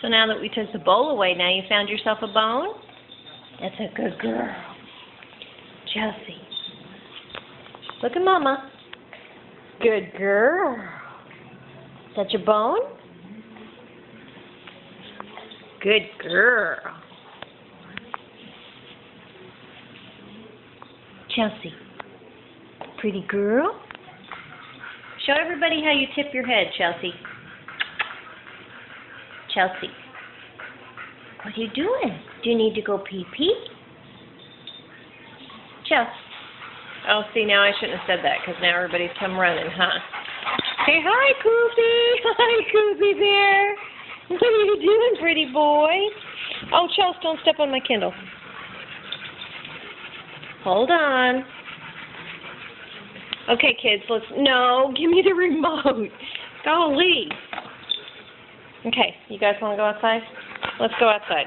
So now that we took the bowl away, now you found yourself a bone? That's a good girl. Chelsey. Look at Mama. Good girl. Is that your bone? Good girl. Chelsey. Pretty girl. Show everybody how you tip your head, Chelsey. Chelsey. What are you doing? Do you need to go pee-pee? Chelsey. Oh, see, now I shouldn't have said that because now everybody's come running, huh? Say hi, Koopy. Hi, Koopy Bear. What are you doing, pretty boy? Oh, Chelsey, don't step on my Kindle. Hold on. Okay, kids, no, give me the remote. Golly. Okay, you guys want to go outside? Let's go outside.